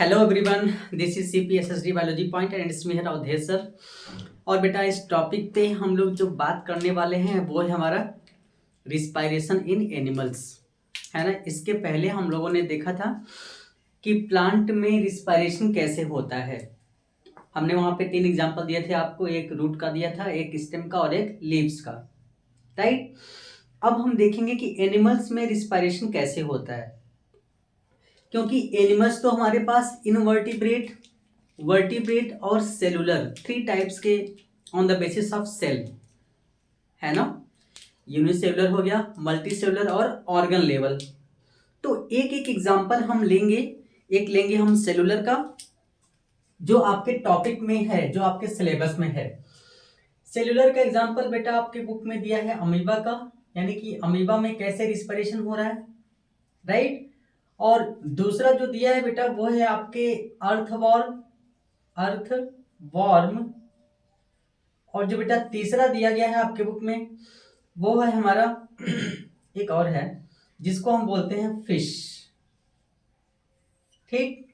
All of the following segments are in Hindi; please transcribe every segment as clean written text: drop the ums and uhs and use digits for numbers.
Hello everyone, this is CPSSD biology point and it's me here Avdhesh sir. और बेटा इस टॉपिक पे हम लोग जो बात करने वाले हैं वो है हमारा रिस्पायरेशन इन एनिमल्स, है ना। इसके पहले हम लोगों ने देखा था कि प्लांट में रिस्पायरेशन कैसे होता है। हमने वहाँ पे 3 एग्जांपल दिए थे आपको, एक रूट का दिया था, एक स्टेम का और एक लीव्स का, राइट। अब हम देखेंगे कि एनिमल्स में रिस्पायरेशन कैसे होता है, क्योंकि एनिमल्स तो हमारे पास इनवर्टिब्रेट, वर्टिब्रेट और सेलुलर 3 टाइप्स के on the basis of cell, है ना। यूनिसेलुलर हो गया, मल्टी सेलुलर और ऑर्गन लेवल। तो एक एक एग्जांपल हम लेंगे। एक लेंगे हम सेलुलर का, जो आपके टॉपिक में है, जो आपके सिलेबस में है। सेलुलर का एग्जांपल बेटा आपके बुक में दिया है अमीबा का, यानी कि अमीबा में कैसे रिस्पिरेशन हो रहा है, राइट। और दूसरा जो दिया है बेटा वो है आपके अर्थ वॉर्म। और जो बेटा तीसरा दिया गया है आपके बुक में वो है हमारा एक और है जिसको हम बोलते हैं फिश, ठीक।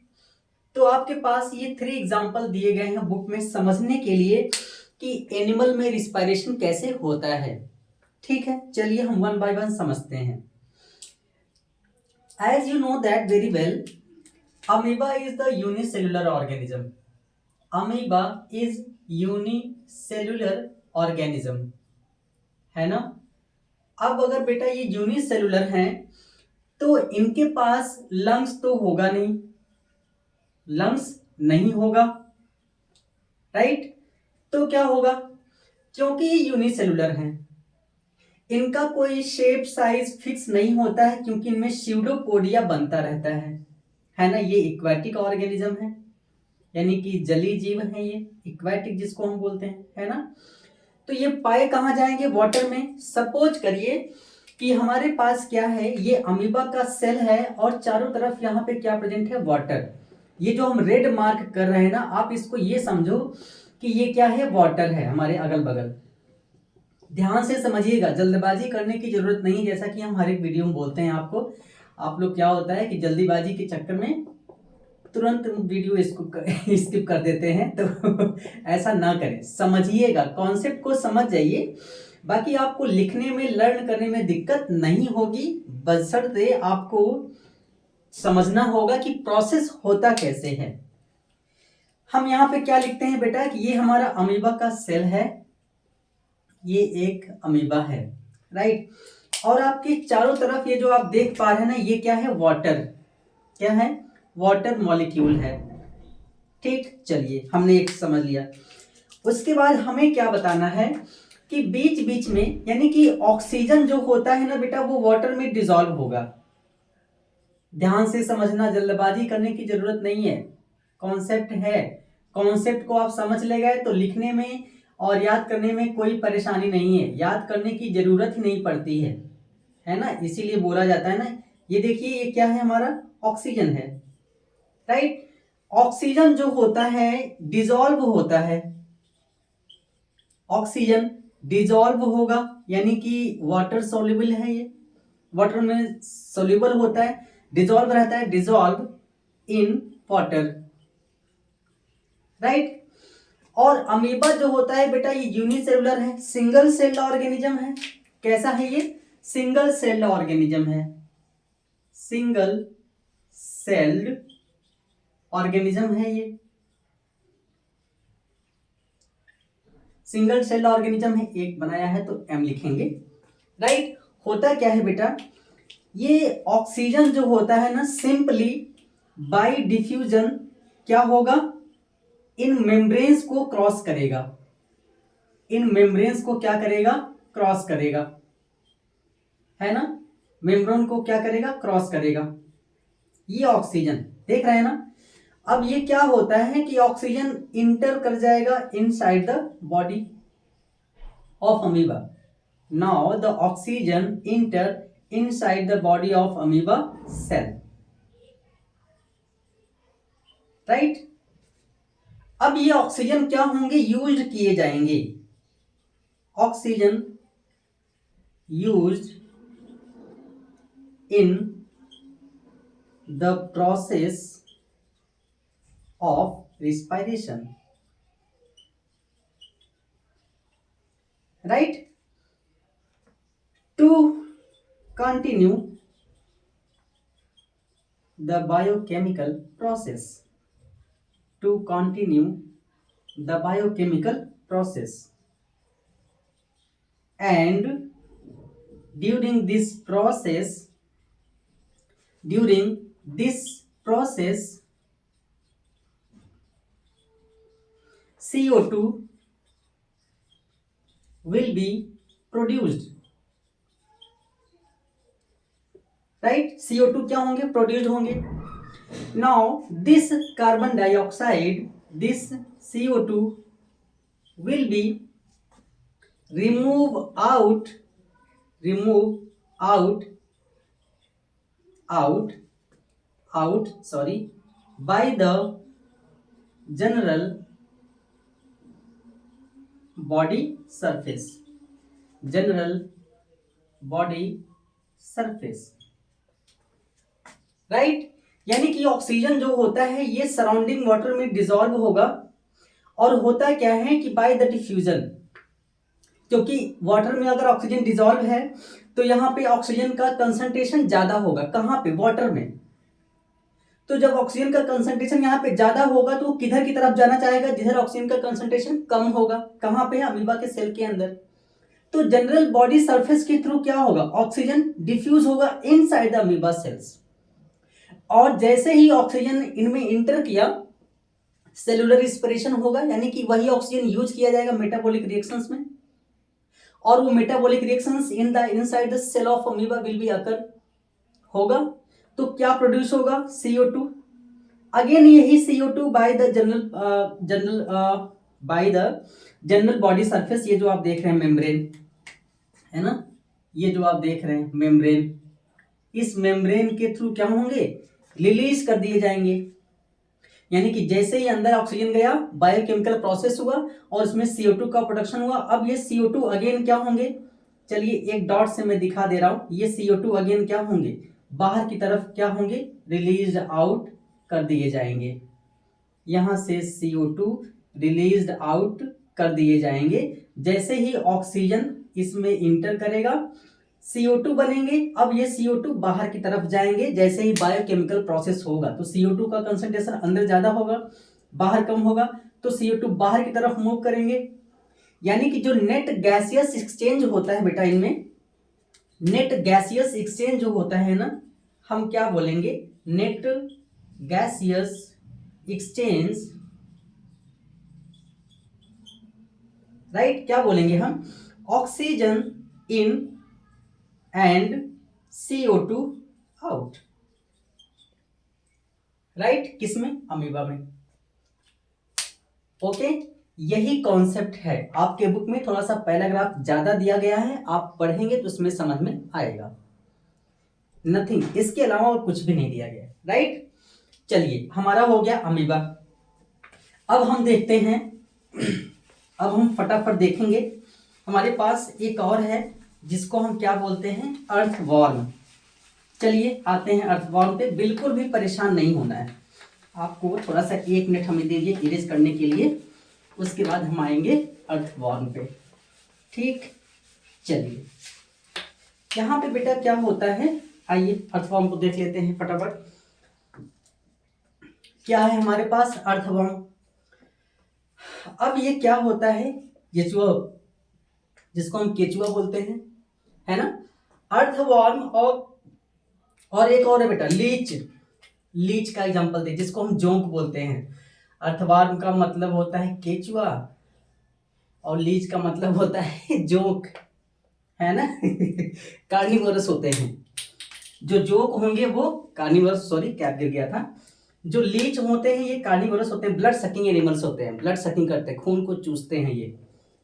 तो आपके पास ये 3 एग्जांपल दिए गए हैं बुक में समझने के लिए कि एनिमल में रिस्पायरेशन कैसे होता है, ठीक है। चलिए हम वन बाय वन समझते हैं। As you know that very well, amoeba is the unicellular organism. Amoeba is unicellular organism, है ना। अब अगर बेटा ये यूनिसेलुलर हैं तो इनके पास लंग्स तो होगा नहीं, लंग्स नहीं होगा, राइट। तो क्या होगा, क्योंकि ये यूनिसेलुलर हैं, इनका कोई शेप साइज फिक्स नहीं होता है, क्योंकि इनमें स्यूडोपोडिया बनता रहता है ना। ये इक्वेटिक ऑर्गेनिज्म है, यानी कि जलीय जीव है, ये इक्वेटिक जिसको हम बोलते हैं, है ना। तो ये पाए कहाँ जाएंगे, वाटर में। सपोज करिए कि हमारे पास क्या है, ये अमीबा का सेल है और चारों तरफ यहाँ पे क्या प्रेजेंट है, वाटर। ये जो हम रेड मार्क कर रहे हैं ना, आप इसको ये समझो कि ये क्या है, वाटर है हमारे अगल बगल। ध्यान से समझिएगा, जल्दबाजी करने की जरूरत नहीं, जैसा कि हम हर एक वीडियो में बोलते हैं आपको। आप लोग क्या होता है कि जल्दीबाजी के चक्कर में तुरंत वीडियो स्किप कर देते हैं, तो ऐसा ना करें, समझिएगा, कॉन्सेप्ट को समझ जाइए। बाकी आपको लिखने में, लर्न करने में दिक्कत नहीं होगी, बशर्ते आपको समझना होगा कि प्रोसेस होता कैसे है। हम यहाँ पे क्या लिखते हैं बेटा कि ये हमारा अमीबा का सेल है, ये एक अमीबा है, राइट। और आपके चारों तरफ ये जो आप देख पा रहे हैं ना, ये क्या है, वाटर, क्या है, वाटर मॉलिक्यूल है, ठीक। चलिए हमने एक समझ लिया। उसके बाद हमें क्या बताना है कि बीच बीच में, यानी कि ऑक्सीजन जो होता है ना बेटा, वो वाटर में डिसॉल्व होगा। ध्यान से समझना, जल्दबाजी करने की जरूरत नहीं है, कॉन्सेप्ट है। कॉन्सेप्ट को आप समझ ले गए तो लिखने में और याद करने में कोई परेशानी नहीं है, याद करने की जरूरत ही नहीं पड़ती है ना। इसीलिए बोला जाता है ना, ये देखिए ये क्या है, हमारा ऑक्सीजन है, राइट। ऑक्सीजन जो होता है डिसॉल्व होता है, ऑक्सीजन डिसॉल्व होगा, यानी कि वाटर सोल्यूबल है, ये वाटर में सोल्यूबल होता है, डिसॉल्व रहता है, डिसॉल्व इन वाटर, राइट। और अमीबा जो होता है बेटा, ये यूनिसेलुलर है, सिंगल सेल्ड ऑर्गेनिज्म है। कैसा है ये, सिंगल सेल्ड ऑर्गेनिज्म है, सिंगल सेल्ड ऑर्गेनिज्म है ये, सिंगल सेल ऑर्गेनिज्म है। एक बनाया है तो एम लिखेंगे, राइट। होता क्या है बेटा, ये ऑक्सीजन जो होता है ना, सिंपली बाय डिफ्यूजन क्या होगा, इन मेम्ब्रेन्स को क्रॉस करेगा, इन मेम्ब्रेन्स को क्या करेगा, क्रॉस करेगा, है ना। मेम्ब्रेन को क्या करेगा, क्रॉस करेगा। ये ऑक्सीजन देख रहे हैं ना। अब ये क्या होता है कि ऑक्सीजन इंटर कर जाएगा inside the body of amoeba. Now the oxygen enter inside the body of amoeba cell, right। अब ये ऑक्सीजन क्या होंगे, यूज्ड किए जाएंगे, oxygen used in the process of respiration, right? To continue the biochemical process, to continue the biochemical process, and during this process, during this process, CO2 will be produced, right? CO2 क्या होंगे? प्रोड्यूस्ड होंगे. Now this carbon dioxide, this CO2 will be remove out, remove out, sorry, by the general body surface, general body surface, right? यानी कि ऑक्सीजन जो होता है ये सराउंडिंग वाटर में डिसॉल्व होगा. और होता क्या है कि बाय द डिफ्यूजन, क्योंकि वाटर में अगर ऑक्सीजन डिसॉल्व है तो यहाँ पे ऑक्सीजन का कंसंट्रेशन ज्यादा होगा. कहाँ पे? वाटर में. तो जब ऑक्सीजन का कंसंट्रेशन यहाँ पे ज्यादा होगा तो वो किधर की तरफ जाना चाहेगा? जिधर ऑक्सीजन का कंसंट्रेशन कम होगा. कहाँ पे? अमीबा के सेल के अंदर. तो जनरल बॉडी सरफेस के थ्रू क्या होगा? ऑक्सीजन डिफ्यूज होगा इनसाइड द अमीबा सेल्स. और जैसे ही ऑक्सीजन इनमें इंटर किया, सेलुलर रिस्पिरेशन होगा, यानी कि वही ऑक्सीजन यूज किया जाएगा मेटाबॉलिक रिएक्शंस में. और वो metabolic reactions in the inside the cell of amoeba will be occur होगा. तो क्या प्रोड्यूस होगा? CO2. अगेन यही CO2 by the general body surface, ये जो आप देख रहे हैं मेम्ब्रेन है ना, ये जो आप देख रहे हैं मेम्ब्रेन, इस मेम्ब्रेन के थ्रू क्या होंगे? रिलीज कर दिए जाएंगे. यानी कि जैसे ही अंदर ऑक्सीजन गया, बायोकेमिकल प्रोसेस हुआ और इसमें CO2 का प्रोडक्शन हुआ. अब ये CO2 अगेन क्या होंगे? चलिए एक डॉट से मैं दिखा दे रहा हूं. ये CO2 अगेन क्या होंगे? बाहर की तरफ क्या होंगे? रिलीज आउट कर दिए जाएंगे. यहां से CO2 रिलीज आउट कर दिए जाएंगे. जैसे ही ऑक्सीजन इसमें इंटर करेगा, CO2 बनेंगे. अब ये CO2 बाहर की तरफ जाएंगे. जैसे ही बायोकेमिकल प्रोसेस होगा तो CO2 का कंसंट्रेशन अंदर ज्यादा होगा, बाहर कम होगा, तो CO2 बाहर की तरफ मूव करेंगे. यानी कि जो नेट गैसियस एक्सचेंज होता है बेटा, इनमें नेट गैसियस एक्सचेंज जो होता है ना, हम क्या बोलेंगे? Net gaseous exchange, right? क्या बोलेंगे हम? Oxygen in and CO2 out, right? किसमें? अमीबा में. ओके, यही कॉन्सेप्ट है. आपके बुक में थोड़ा सा पैराग्राफ ज्यादा दिया गया है, आप पढ़ेंगे तो उसमें समझ में आएगा. नथिंग, इसके अलावा और कुछ भी नहीं दिया गया, राइट? चलिए, हमारा हो गया अमीबा. अब हम देखते हैं, अब हम फटाफट देखेंगे. हमारे पास एक और है जिसको हम क्या बोलते हैं? अर्थवॉर्म. चलिए आते हैं अर्थवॉर्म पे. बिल्कुल भी परेशान नहीं होना है आपको. थोड़ा सा 1 मिनट हमें दीजिए इरेज करने के लिए, उसके बाद हम आएंगे अर्थवॉर्म पे. ठीक, चलिए. यहाँ पे बेटा क्या होता है, आइए अर्थवॉर्म को देख लेते हैं फटाफट. क्या है हमारे पास? अर्थवॉर्म. अब ये क्या होता है? केचुआ, जिसको हम केचुआ बोलते हैं, है ना. अर्थवॉर्म और एक और है बेटा लीच. लीच का एग्जांपल दे, जिसको हम जोंक बोलते हैं. अर्थवॉर्म का मतलब होता है केचुआ और लीच का मतलब होता है जोंक, है ना. कार्निवोरस होते हैं. जो जोंक होंगे वो कार्निवोरस, सॉरी कैप गिर गया था. जो लीच होते हैं ये कार्निवोरस होते हैं, ब्लड सकिंग एनिमल्स होते हैं, ब्लड सकिंग करते हैं, खून को चूसते हैं ये,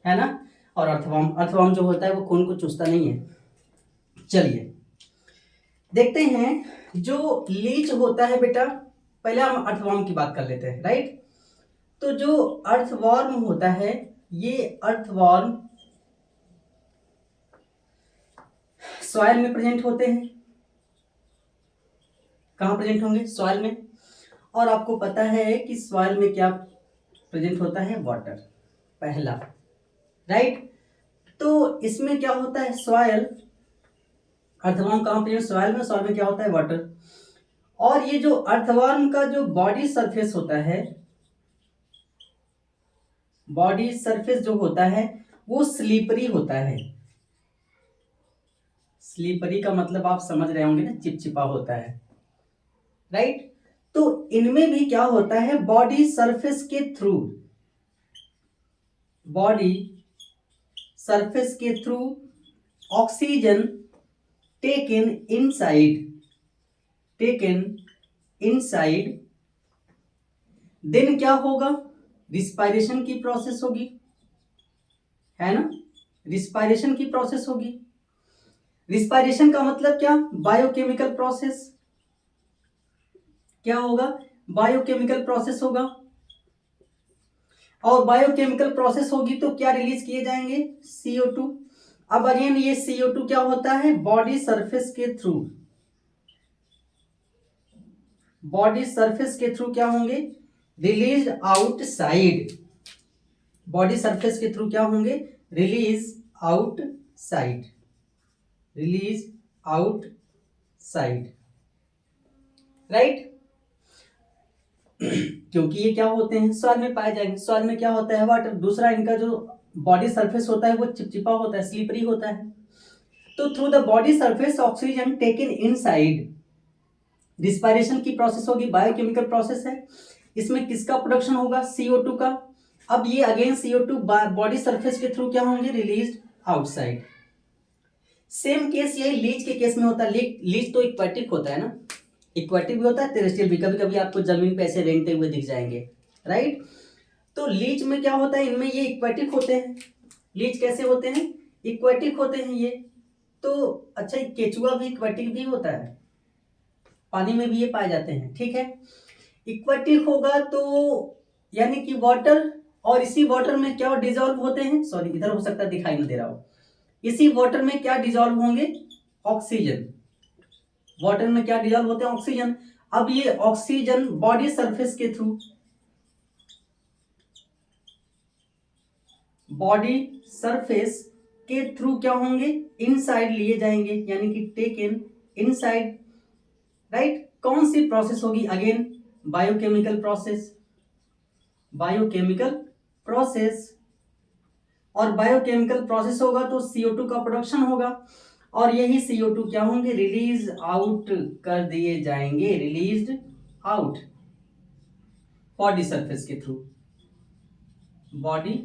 है ना. और अर्थवॉर्म जो होता है वो खून को चूसता नहीं है. चलिए देखते हैं. जो लीच होता है बेटा, पहले हम अर्थवॉर्म की बात कर लेते हैं, राइट. तो जो अर्थवॉर्म होता है, ये अर्थवॉर्म सॉइल में प्रेजेंट होते हैं. कहाँ प्रेजेंट होंगे? सॉइल में. और आपको पता है कि सॉइल में क्या प्रेजेंट होता है, वाटर, पहला, राइट। तो इसमें क्या होता है, सॉइल, अर्थवर्म कहाँ प्रेजेंट, सॉइल में, सॉइल में क्या होता है, वाटर। और ये जो अर्थवर्म का जो बॉडी सरफेस होता है, बॉडी सरफेस जो होता है वो स्लीपरी होता है। स्लीपरी का मतलब आप समझ रहे होंगे ना, चिपचिपा होता है, राइट। तो इनमें भी क्या होता है, बॉडी सरफेस के थ्रू, बॉडी सरफेस के through oxygen taken inside, taken inside, then क्या होगा, रिस्पायरेशन की प्रोसेस होगी, है ना, रिस्पायरेशन की प्रोसेस होगी। रिस्पायरेशन का मतलब क्या, बायोकेमिकल प्रोसेस, क्या होगा, बायोकेमिकल प्रोसेस होगा। और बायोकेमिकल प्रोसेस होगी तो क्या रिलीज किए जाएंगे, CO2। अब अगेन ये CO2 क्या होता है, बॉडी सरफेस के थ्रू, बॉडी सरफेस के थ्रू क्या होंगे, रिलीज आउटसाइड, बॉडी सरफेस के थ्रू क्या होंगे, release outside, release outside, right. क्योंकि ये क्या होते हैं, सॉइल में पाए जाएंगे, सॉइल में क्या होता है, वाटर। दूसरा, इनका जो बॉडी सरफेस होता है वो चिपचिपा होता है, स्लिपरी होता है। तो through the body surface oxygen taken inside, respiration की प्रोसेस होगी, बायोकेमिकल प्रोसेस है। इसमें किसका प्रोडक्शन होगा, CO2 का। अब ये अगेन CO2 बॉडी सरफेस के थ्रू क्या होंगे, रिलीज आउटसाइड। सेम केस यही लीच के केस में होता है। लीच तो इक्वेटिक होता है ना, इक्वेटिक भी होता है, टेरेस्ट्रियल भी। कभी कभी आपको जमीन पे ऐसे रेंगते हुए दिख जाएंगे, राइट। तो लीच में क्या होता है, इनमें ये इक्वेटिक होते हैं। लीच कैसे होते हैं, इक्वेटिक होते हैं ये। तो अच्छा, केचुआ भी इक्वेटिक भी होता है, पानी में भी ये पाए जाते हैं, ठीक है। इक्वेटिक होगा तो यानी कि वाटर, और इसी वाटर में क्या डिजोल्व होते हैं, सॉरी इधर हो सकता है दिखाई नहीं दे रहा हो, इसी वाटर में क्या डिजोल्व होंगे, ऑक्सीजन। वाटर में क्या डिजोल्व होते हैं, ऑक्सीजन। अब ये ऑक्सीजन बॉडी सरफेस के थ्रू, बॉडी सरफेस के थ्रू क्या होंगे, इनसाइड लिए जाएंगे, यानी कि टेकन इनसाइड, राइट। कौन सी प्रोसेस होगी, again biochemical process, biochemical process. और बायोकेमिकल प्रोसेस होगा तो CO2 का प्रोडक्शन होगा, और यही CO2 क्या होंगे, रिलीज आउट कर दिए जाएंगे, रिलीज्ड आउट बॉडी सरफेस के थ्रू, बॉडी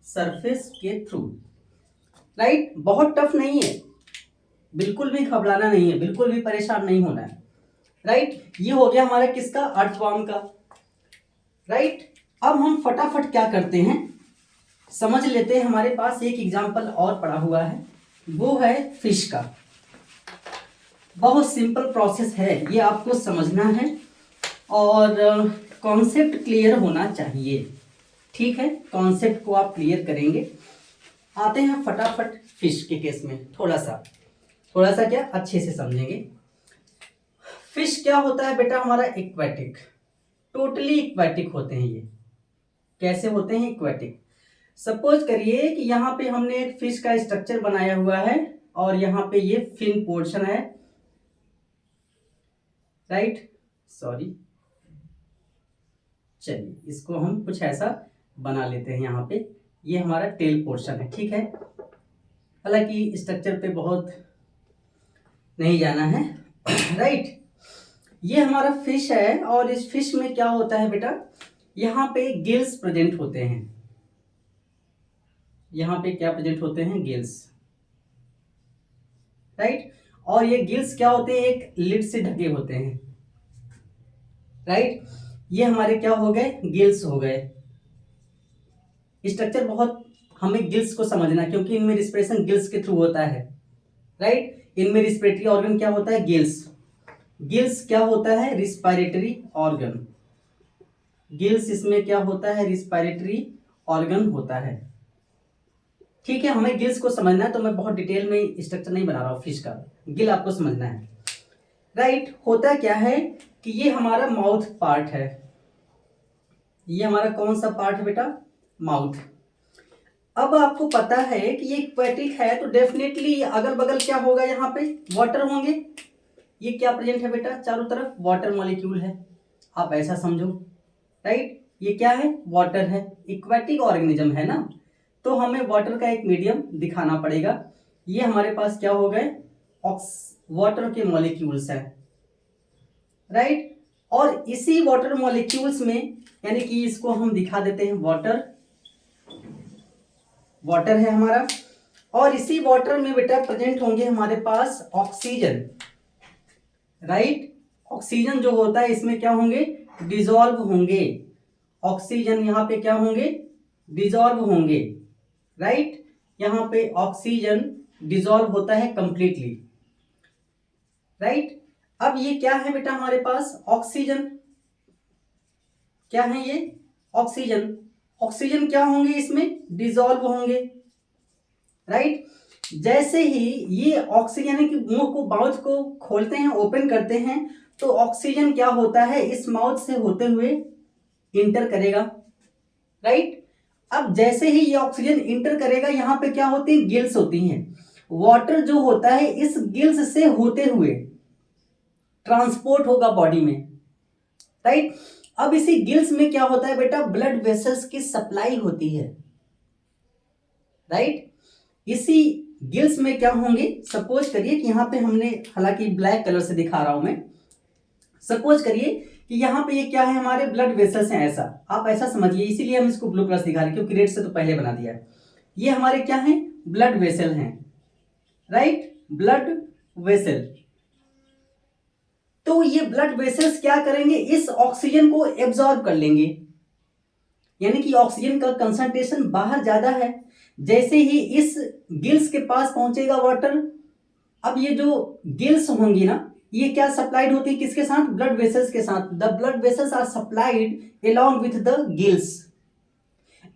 सरफेस के थ्रू, राइट। बहुत टफ नहीं है, बिल्कुल भी घबराना नहीं है, बिल्कुल भी परेशान नहीं होना है, राइट। ये हो गया हमारा किसका, अर्थवर्म का, राइट। अब हम फटाफट क्या करते हैं, समझ लेते हैं। हमारे पास एक एग्जाम्पल और पड़ा हुआ है, वो है फिश का। बहुत सिंपल प्रोसेस है, ये आपको समझना है और कॉन्सेप्ट क्लियर होना चाहिए, ठीक है। कॉन्सेप्ट को आप क्लियर करेंगे। आते हैं फटाफट फिश के केस में, थोड़ा सा क्या अच्छे से समझेंगे। फिश क्या होता है बेटा, हमारा एक्वेटिक, टोटली एक्वेटिक होते हैं ये। कैसे होते हैं, एक्वेटिक। सपोज करिए कि यहाँ पे हमने एक फिश का स्ट्रक्चर बनाया हुआ है और यहाँ पे ये फिन पोर्शन है, राइट। सॉरी, चलिए इसको हम कुछ ऐसा बना लेते हैं। यहाँ पे ये हमारा टेल पोर्शन है, ठीक है। हालांकि स्ट्रक्चर पे बहुत नहीं जाना है, राइट। ये हमारा फिश है और इस फिश में क्या होता है बेटा, यहाँ पे गिल्स प्रेजेंट होते हैं। यहाँ पे क्या प्रेजेंट होते हैं, गिल्स, राइट। और ये गिल्स क्या होते हैं, एक लिड से ढके होते हैं, राइट। ये हमारे क्या हो गए, गिल्स हो गए। स्ट्रक्चर बहुत हमें गिल्स को समझना, क्योंकि इनमें रिस्पिरेशन गिल्स के थ्रू होता है, राइट। इनमें रिस्पिरेटरी ऑर्गन क्या होता है, गिल्स। गिल्स क्या होता है, रिस्पायरेटरी ऑर्गन। गिल्स इसमें क्या होता है, रिस्पायरेटरी ऑर्गन होता है, ठीक है। हमें गिल्स को समझना है, तो मैं बहुत डिटेल में स्ट्रक्चर नहीं बना रहा हूँ फिश का, गिल आपको समझना है, राइट। होता क्या है, कि ये हमारा माउथ पार्ट है। ये हमारा कौन सा पार्ट है बेटा? माउथ। अब आपको पता है कि ये एक्वेटिक है तो डेफिनेटली अगल बगल क्या होगा, यहाँ पे वाटर होंगे। ये क्या प्रेजेंट है बेटा? चारों तरफ वाटर मॉलिक्यूल है, आप ऐसा समझो, राइट। ये क्या है? वाटर है, एक्वेटिक ऑर्गेनिज्म है ना, तो हमें वाटर का एक मीडियम दिखाना पड़ेगा। ये हमारे पास क्या हो गए? वाटर के मॉलिक्यूल्स हैं, राइट। और इसी वाटर मॉलिक्यूल्स में, यानी कि इसको हम दिखा देते हैं वाटर, वाटर है हमारा, और इसी वाटर में बेटा प्रेजेंट होंगे हमारे पास ऑक्सीजन, राइट। ऑक्सीजन जो होता है इसमें क्या होंगे? डिसॉल्व होंगे। ऑक्सीजन यहाँ पे क्या होंगे? डिसॉल्व होंगे, राइट। यहाँ पे ऑक्सीजन डिसॉल्व होता है कंप्लीटली, राइट। अब ये क्या है बेटा हमारे पास? ऑक्सीजन। क्या है ये? ऑक्सीजन। ऑक्सीजन क्या होंगे इसमें? डिसॉल्व होंगे, राइट। जैसे ही ये ऑक्सीजन यानी कि मुंह को, माउथ को खोलते हैं, ओपन करते हैं, तो ऑक्सीजन क्या होता है? इस माउथ से होते हुए इंटर करेगा, राइट। अब जैसे ही ये ऑक्सीजन इंटर करेगा, यहाँ पे क्या होती है? गिल्स होती हैं। वाटर जो होता है इस गिल्स से होते हुए ट्रांसपोर्ट होगा बॉडी में, राइट। अब इसी गिल्स में क्या होता है बेटा? ब्लड वेसल्स की सप्लाई होती है, राइट। इसी गिल्स में क्या होंगे? सपोज करिए कि यहाँ पे हमने, हालांकि ब्लैक कलर से दिखा रहा हूं मैं, सपोज करिए कि यहाँ पे ये क्या है? हमारे ब्लड वेसल्स हैं, ऐसा आप ऐसा समझिए, इसीलिए हम इसको ब्लू कलर से दिखा रहे हैं क्योंकि रेड से तो पहले बना दिया है। ये हमारे क्या है? ब्लड वेसल हैं, राइट, ब्लड वेसल। तो ये ब्लड वेसल्स क्या करेंगे? इस ऑक्सीजन को एब्जॉर्ब कर लेंगे, यानी कि ऑक्सीजन का कंसंट्रेशन बाहर ज्यादा है। जैसे ही इस गिल्स के पास पहुंचेगा वाटर, अब ये जो गिल्स होंगी ना, ये क्या सप्लाइड होती है? किसके साथ? ब्लड वेसल्स के साथ। The blood vessels are supplied along with the gills,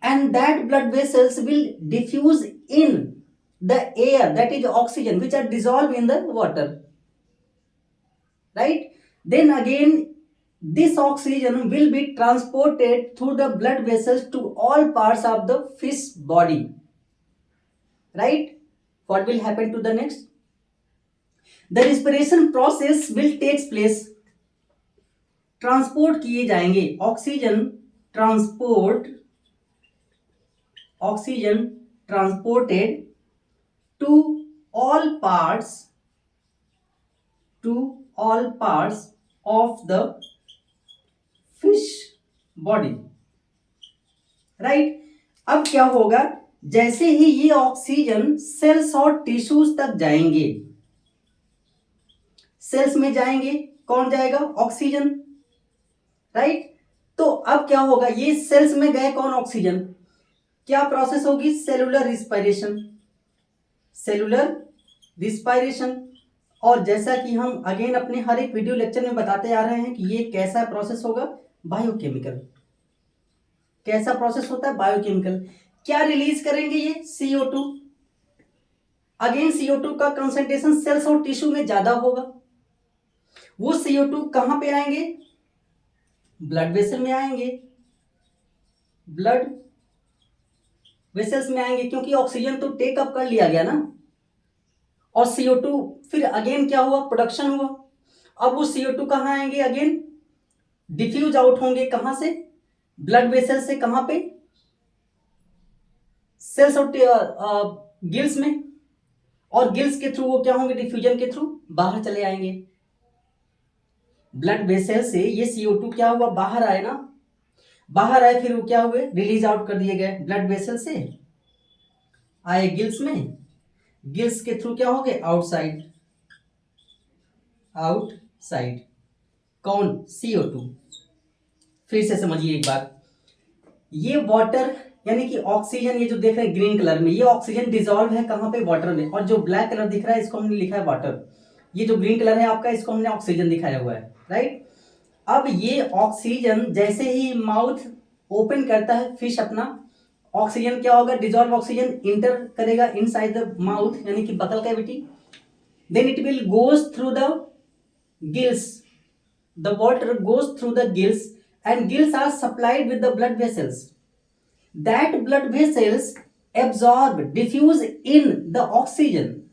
and that blood vessels will diffuse in the air, that is oxygen, which are dissolved in the water, right. Then again this oxygen will be transported through the blood vessels to all parts of the fish body, right. What will happen to the next? The respiration process will takes place. Transport किए जाएंगे oxygen, oxygen transported to all parts of the fish body, right. अब क्या होगा? जैसे ही ये ऑक्सीजन सेल्स और टिश्यूज तक जाएंगे, सेल्स में जाएंगे, कौन जाएगा? Oxygen, right. तो अब क्या होगा? ये सेल्स में गए कौन? ऑक्सीजन। क्या प्रोसेस होगी? Cellular respiration, cellular respiration. और जैसा कि हम अगेन अपने हर एक वीडियो लेक्चर में बताते आ रहे हैं कि ये कैसा प्रोसेस होगा? बायोकेमिकल। कैसा प्रोसेस होता है? बायोकेमिकल। क्या रिलीज करेंगे ये? CO2। अगेन CO2 का कंसंट्रेशन सेल्स और टिश्यू में ज्यादा होगा। वो CO2 कहां पे आएंगे? ब्लड वेसल में आएंगे, ब्लड वेसल्स में आएंगे, क्योंकि ऑक्सीजन तो टेक अप कर लिया गया ना, और CO2 फिर अगेन क्या हुआ? प्रोडक्शन हुआ। अब वो CO2 कहां आएंगे? अगेन डिफ्यूज आउट होंगे, कहां से? ब्लड वेसल से। कहां पे? सेल्स और गिल्स में, और गिल्स के थ्रू वो क्या होंगे? डिफ्यूजन के थ्रू बाहर चले आएंगे। ब्लड वेसल से ये CO2 क्या हुआ? बाहर आए ना, बाहर आए, फिर वो क्या हुए? रिलीज आउट कर दिए गए। ब्लड वेसल से आए गिल्स में, गिल्स के थ्रू क्या हो गए? Outside, outside. कौन? CO2। फिर से समझिए एक बार, ये वाटर यानी कि ऑक्सीजन, ये जो देख रहे हैं ग्रीन कलर में, ये ऑक्सीजन डिसॉल्व है कहां पे? वाटर में। और जो ब्लैक कलर दिख रहा है इसको हमने लिखा है वाटर। ये जो ग्रीन कलर है आपका, इसको हमने ऑक्सीजन दिखाया हुआ है, राइट। अब ये ऑक्सीजन जैसे ही माउथ ओपन करता है फिश अपना, ऑक्सीजन क्या होगा? डिसॉल्व ऑक्सीजन इंटर करेगा इनसाइड द माउथ, यानी कि buccal cavity. Then it will goes through the gills, the water goes through the gills and gills are supplied with the blood vessels. That blood vessels absorb, diffuse in the oxygen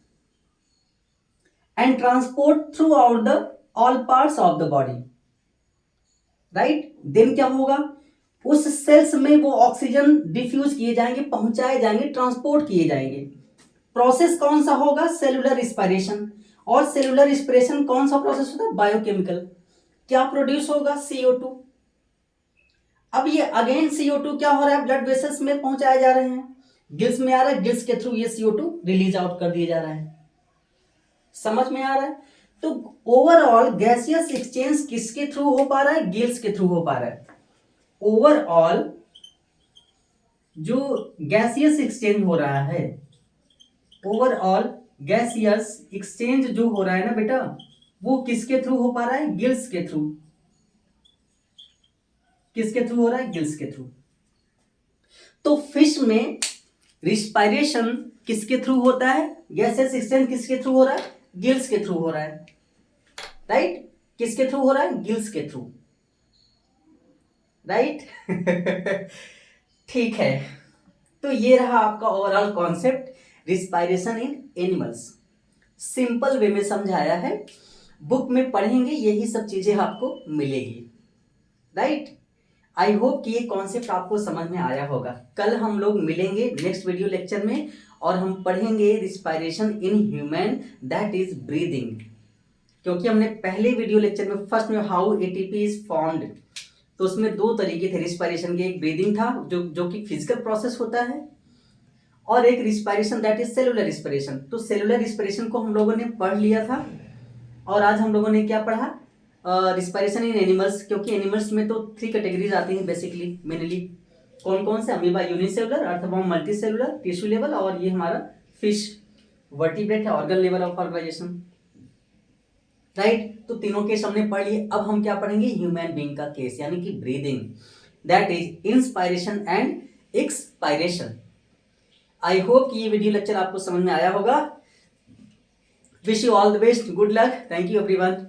and transport throughout the all parts of the body. Right, then क्या होगा, उस सेल्स में वो ऑक्सीजन डिफ्यूज किए जाएंगे, पहुंचाए जाएंगे, ट्रांसपोर्ट किए जाएंगे। प्रोसेस कौन सा होगा, सेलुलर रिस्पायरेशन। और सेलुलर रिस्पिरेशन कौन सा प्रोसेस होता है, बायोकेमिकल। क्या प्रोड्यूस होगा, CO2। अब ये अगेन CO2 क्या हो रहा है, ब्लड वेसल्स में पहुंचाए जा रहे हैं, गिल्स में आ रहा है, गिल्स के थ्रू ये CO2 रिलीज आउट कर दिया जा रहा है। समझ में आ रहा है। तो ओवरऑल गैसियस एक्सचेंज किसके थ्रू हो पा रहा है, गिल्स के थ्रू हो पा रहा है। ओवरऑल जो गैसियस एक्सचेंज हो रहा है, ओवरऑल गैसियस एक्सचेंज जो हो रहा है ना बेटा, वो किसके थ्रू हो पा रहा है, गिल्स के थ्रू। किसके थ्रू हो रहा है, गिल्स के थ्रू। तो फिश में रिस्पायरेशन किसके थ्रू होता है, गैसियस एक्सचेंज किसके थ्रू हो रहा है, गिल्स के थ्रू हो रहा है। राइट, किसके थ्रू हो रहा है, गिल्स के थ्रू। राइट ठीक है, तो ये रहा आपका ओवरऑल कॉन्सेप्ट, रिस्पायरेशन इन एनिमल्स। सिंपल वे में समझाया है, बुक में पढ़ेंगे यही सब चीजें आपको मिलेगी। राइट, आई होप कि ये कॉन्सेप्ट आपको समझ में आया होगा। कल हम लोग मिलेंगे नेक्स्ट वीडियो लेक्चर में और हम पढ़ेंगे respiration in human, that is breathing. क्योंकि हमने पहले वीडियो लेक्चर में फर्स्ट में हाउ एटीपी इज फॉर्म्ड, तो उसमें दो तरीके थे रिस्पायरेशन के, एक ब्रीदिंग था जो कि फिजिकल प्रोसेस होता है, और एक respiration that is cellular respiration. तो सेलुलर रिस्पायरेशन को हम लोगों ने पढ़ लिया था, और आज हम लोगों ने क्या पढ़ा, रिस्पायरेशन इन एनिमल्स। क्योंकि एनिमल्स में तो 3 कैटेगरीज आती हैं बेसिकली, मेनली कौन कौन से, amoeba unicellular, earthworm multicellular, tissue level, और ये हमारा फिश वर्टिब्रेट है, organ level of organisation. Right, तो तीनों केस हमने पढ़ लिए। अब हम क्या पढ़ेंगे, ह्यूमन बीइंग का केस, यानी कि breathing, that is inspiration and expiration. I hope कि ये वीडियो लेक्चर आपको समझ में आया होगा। Wish you all the best, good luck, thank you everyone.